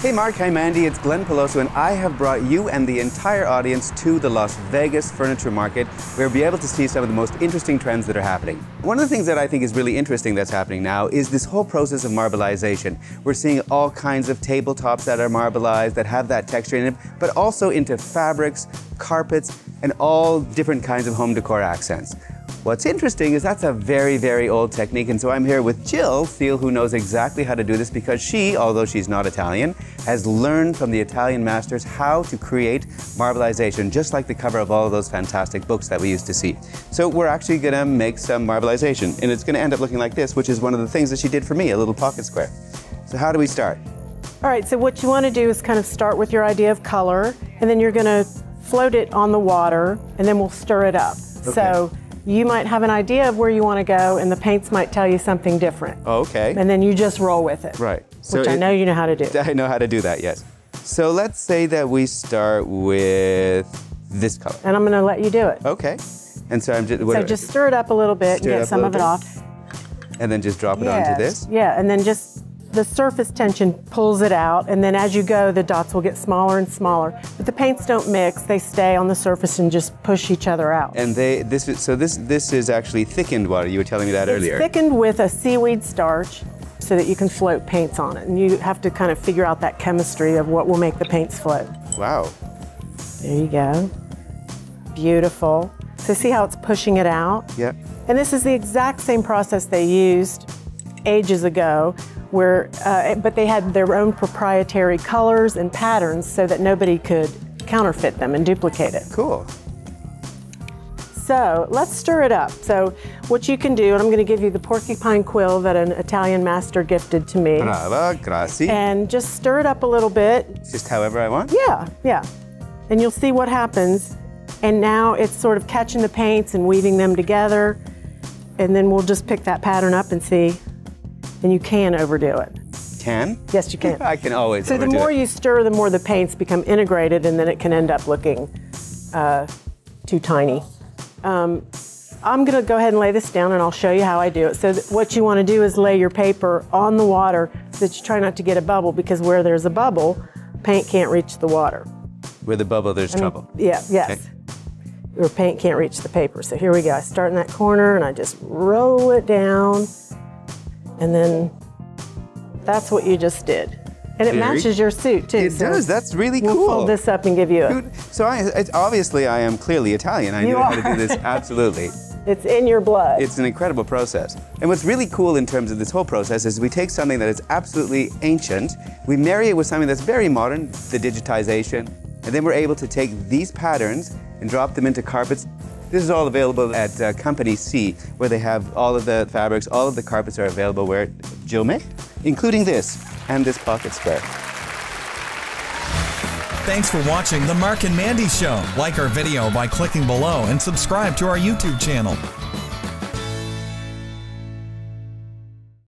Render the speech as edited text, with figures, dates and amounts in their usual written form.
Hey Mark, hey Mandy, it's Glen Peloso, and I have brought you and the entire audience to the Las Vegas Furniture Market, where you'll be able to see some of the most interesting trends that are happening. One of the things that I think is really interesting that's happening now is this whole process of marbleization. We're seeing all kinds of tabletops that are marbleized, that have that texture in it, but also into fabrics, carpets, and all different kinds of home decor accents. What's interesting is that's a very, very old technique, and so I'm here with Jill Steele, who knows exactly how to do this because she, although she's not Italian, has learned from the Italian masters how to create marbleization, just like the cover of all of those fantastic books that we used to see. So we're actually gonna make some marbleization, and it's gonna end up looking like this, which is one of the things that she did for me, a little pocket square. So how do we start? All right, so what you wanna do is kind of start with your idea of color, and then you're gonna float it on the water, and then we'll stir it up. Okay. So you might have an idea of where you want to go, and the paints might tell you something different. Oh, okay. And then you just roll with it. Right. Which I know you know how to do. I know how to do that, yes. So let's say that we start with this color. And I'm going to let you do it. Okay. And so I'm just... So just stir it up a little bit and get some of it off. And then just drop it onto this? Yeah, and then just the surface tension pulls it out, and then as you go, the dots will get smaller and smaller. But the paints don't mix; they stay on the surface and just push each other out. And this is actually thickened water. You were telling me that earlier. It's thickened with a seaweed starch, so that you can float paints on it. And you have to kind of figure out that chemistry of what will make the paints float. Wow. There you go. Beautiful. So see how it's pushing it out? Yep. And this is the exact same process they used ages ago, where, but they had their own proprietary colors and patterns so that nobody could counterfeit them and duplicate it. Cool. So let's stir it up. So what you can do, and I'm going to give you the porcupine quill that an Italian master gifted to me. Brava, grazie. And just stir it up a little bit. Just however I want? Yeah, yeah. And you'll see what happens. And now it's sort of catching the paints and weaving them together. And then we'll just pick that pattern up and see. And you can overdo it. Can? Yes, you can. I can always overdo it. So the more you stir, the more the paints become integrated, and then it can end up looking too tiny. I'm going to go ahead and lay this down, and I'll show you how I do it. So what you want to do is lay your paper on the water so that you try not to get a bubble, because where there's a bubble, paint can't reach the water. Where the bubble, there's trouble. Yeah, yes. Okay. Your paint can't reach the paper. So here we go. I start in that corner, and I just roll it down. And then that's what you just did. And it matches your suit, too. It does. That's really cool. We'll fold this up and give you a... So obviously I am clearly Italian. I know how to do this, absolutely. It's in your blood. It's an incredible process. And what's really cool in terms of this whole process is we take something that is absolutely ancient, we marry it with something that's very modern, the digitization, and then we're able to take these patterns and drop them into carpets. This is all available at Company C, where they have all of the fabrics, all of the carpets are available where Jill made, including this and this pocket square. Thanks for watching The Mark and Mandy Show. Like our video by clicking below and subscribe to our YouTube channel.